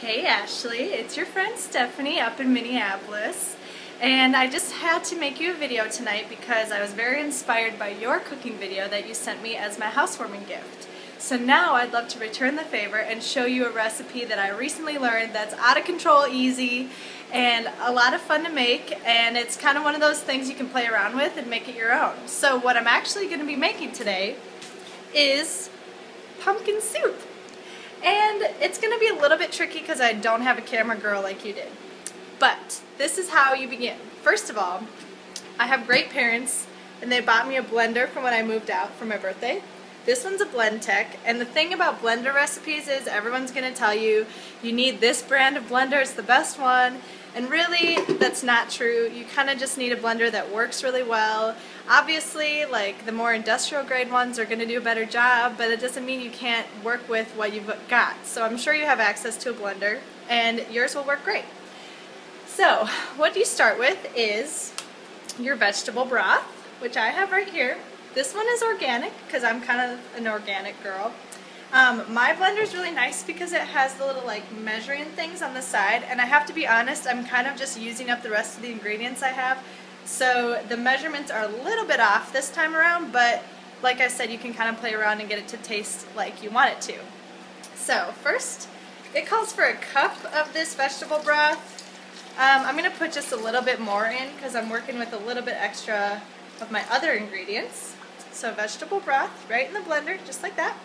Hey Ashley, it's your friend Stephanie up in Minneapolis, and I just had to make you a video tonight because I was very inspired by your cooking video that you sent me as my housewarming gift. So now I'd love to return the favor and show you a recipe that I recently learned that's out of control easy and a lot of fun to make, and it's kind of one of those things you can play around with and make it your own. So what I'm actually going to be making today is pumpkin soup. And it's going to be a little bit tricky because I don't have a camera girl like you did. But this is how you begin. First of all, I have great parents and they bought me a blender from when I moved out for my birthday. This one's a Blend Tech, and the thing about blender recipes is everyone's going to tell you you need this brand of blender, it's the best one. And really, that's not true. You kind of just need a blender that works really well. Obviously, like the more industrial grade ones are going to do a better job, but it doesn't mean you can't work with what you've got. So I'm sure you have access to a blender, and yours will work great. So what you start with is your vegetable broth, which I have right here. This one is organic because I'm kind of an organic girl. My blender is really nice because it has the little like measuring things on the side, and I have to be honest, I'm kind of just using up the rest of the ingredients I have, so the measurements are a little bit off this time around, but like I said, you can kind of play around and get it to taste like you want it to. So first, it calls for a cup of this vegetable broth. I'm going to put just a little bit more in because I'm working with a little bit extra of my other ingredients. So vegetable broth right in the blender, just like that.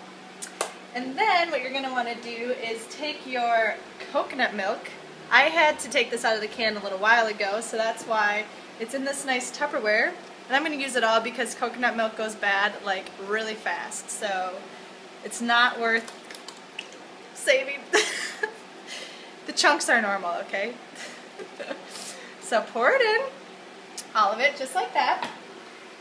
And then what you're going to want to do is take your coconut milk. I had to take this out of the can a little while ago, so that's why it's in this nice Tupperware. And I'm going to use it all because coconut milk goes bad like really fast, so it's not worth saving. The chunks are normal, okay? So pour it in, all of it, just like that.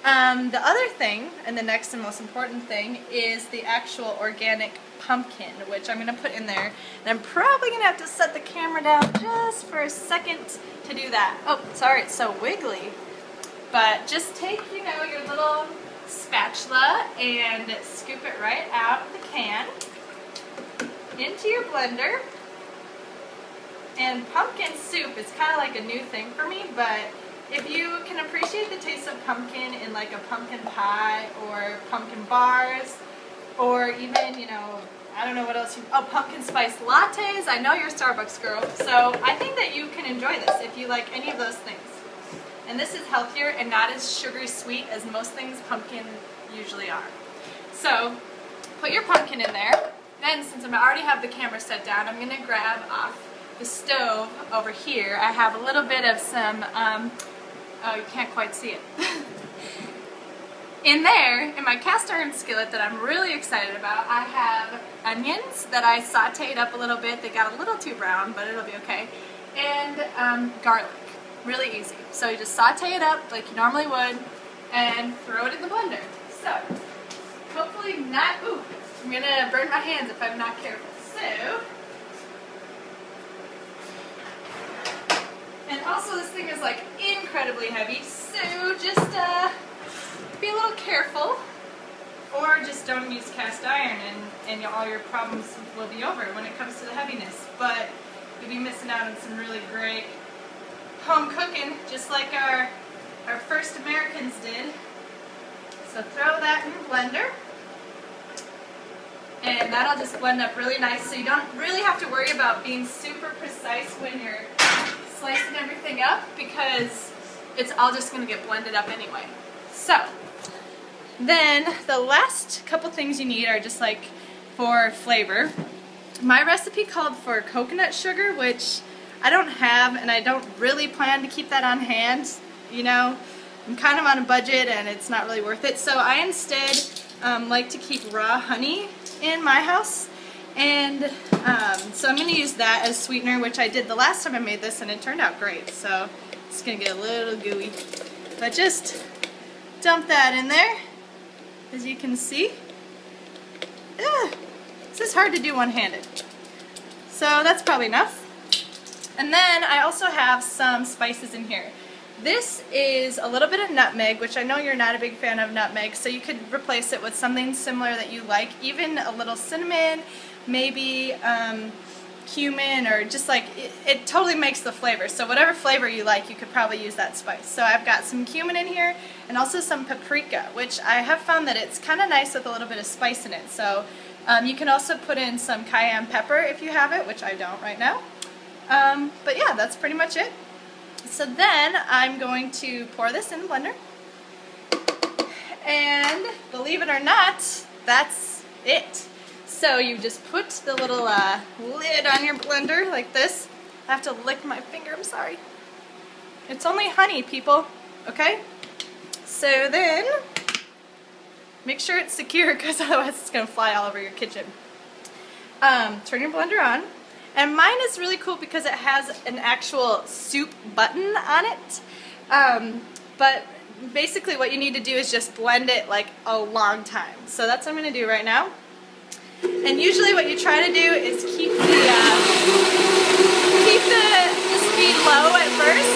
The other thing, and the next and most important thing, is the actual organic pumpkin, which I'm going to put in there. And I'm probably going to have to set the camera down just for a second to do that. Oh, sorry, it's so wiggly. But just take, you know, your little spatula and scoop it right out of the can into your blender. And pumpkin soup is kind of like a new thing for me, but if you can appreciate the taste of pumpkin in like a pumpkin pie or pumpkin bars, or even, you know, I don't know what else pumpkin spice lattes. I know you're a Starbucks girl, so I think that you can enjoy this if you like any of those things. And this is healthier and not as sugary sweet as most things pumpkin usually are. So put your pumpkin in there. Then, since I already have the camera set down, I'm going to grab off the stove over here. I have a little bit of some, oh, you can't quite see it. In there, in my cast iron skillet that I'm really excited about, I have onions that I sauteed up a little bit. They got a little too brown, but it'll be okay. And garlic. Really easy. So you just saute it up like you normally would and throw it in the blender. So, hopefully not, ooh, I'm going to burn my hands if I'm not careful. So, and also this thing is like incredibly heavy, so just be a little careful, or just don't use cast iron and all your problems will be over when it comes to the heaviness. But you'll be missing out on some really great home cooking, just like our first Americans did. So throw that in the blender, and that'll just blend up really nice, so you don't really have to worry about being super precise when you're slicing everything up, because it's all just going to get blended up anyway. So then the last couple things you need are just like for flavor. My recipe called for coconut sugar, which I don't have, and I don't really plan to keep that on hand. You know, I'm kind of on a budget and it's not really worth it, so I instead like to keep raw honey in my house. And so I'm going to use that as sweetener, which I did the last time I made this and it turned out great. So it's going to get a little gooey. But just dump that in there, as you can see. This is hard to do one-handed. So that's probably enough. And then I also have some spices in here. This is a little bit of nutmeg, which I know you're not a big fan of nutmeg, so you could replace it with something similar that you like, even a little cinnamon, maybe cumin, or just like, it totally makes the flavor. So whatever flavor you like, you could probably use that spice. So I've got some cumin in here and also some paprika, which I have found that it's kind of nice with a little bit of spice in it. So you can also put in some cayenne pepper if you have it, which I don't right now. But yeah, that's pretty much it. So then I'm going to pour this in the blender. And believe it or not, that's it. So you just put the little lid on your blender like this. I have to lick my finger, I'm sorry. It's only honey, people, okay? So then, make sure it's secure because otherwise it's going to fly all over your kitchen. Turn your blender on. And mine is really cool because it has an actual soup button on it. But basically what you need to do is just blend it like a long time. So that's what I'm going to do right now. And usually what you try to do is keep the speed low at first,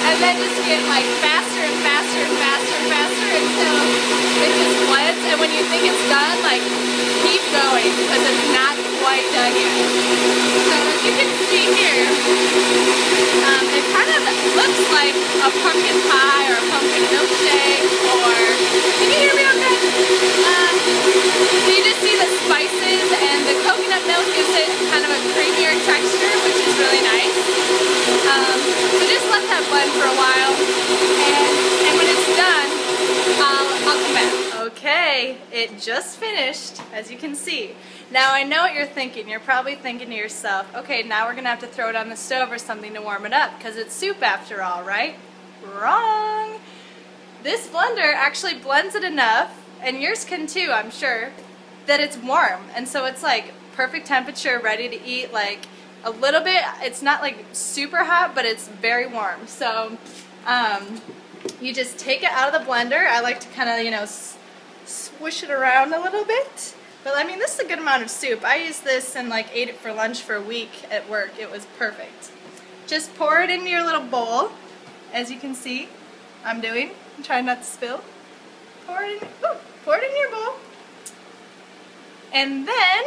and then just get like faster and faster and faster and faster until it just blends. And when you think it's done, like keep going because it's not quite done yet. So as you can see here, it kind of looks like a pumpkin pie or a pumpkin milkshake, or can you hear me okay? So you just see the spices, and the coconut milk gives it kind of a creamier texture, which is really nice. So just let that blend for a while, and when it's done, I'll come back. Okay, it just finished, as you can see. Now I know what you're thinking. You're probably thinking to yourself, okay, now we're going to have to throw it on the stove or something to warm it up, because it's soup after all, right? Wrong! This blender actually blends it enough, and yours can too, I'm sure, that it's warm. And so it's like perfect temperature, ready to eat, like a little bit, it's not like super hot, but it's very warm. So you just take it out of the blender. I like to kind of, you know, swish it around a little bit. But I mean, this is a good amount of soup. I used this and like ate it for lunch for a week at work. It was perfect. Just pour it into your little bowl, as you can see I'm doing. I'm trying not to spill. Pour it in your bowl. And then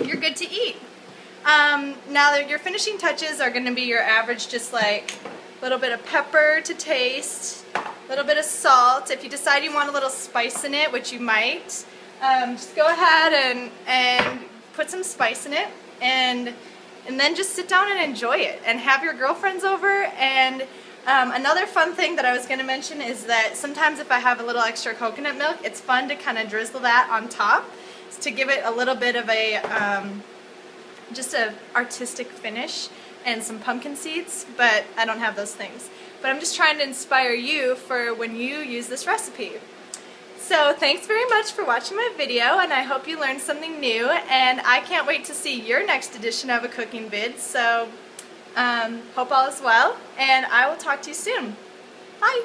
you're good to eat. Now your finishing touches are going to be your average, just like a little bit of pepper to taste, a little bit of salt. If you decide you want a little spice in it, which you might, just go ahead and put some spice in it, and then just sit down and enjoy it, and have your girlfriends over. And another fun thing that I was going to mention is that sometimes if I have a little extra coconut milk, it's fun to kind of drizzle that on top to give it a little bit of a just an artistic finish, and some pumpkin seeds, but I don't have those things. But I'm just trying to inspire you for when you use this recipe. So thanks very much for watching my video, and I hope you learned something new, and I can't wait to see your next edition of a cooking vid. So hope all is well, and I will talk to you soon. Bye!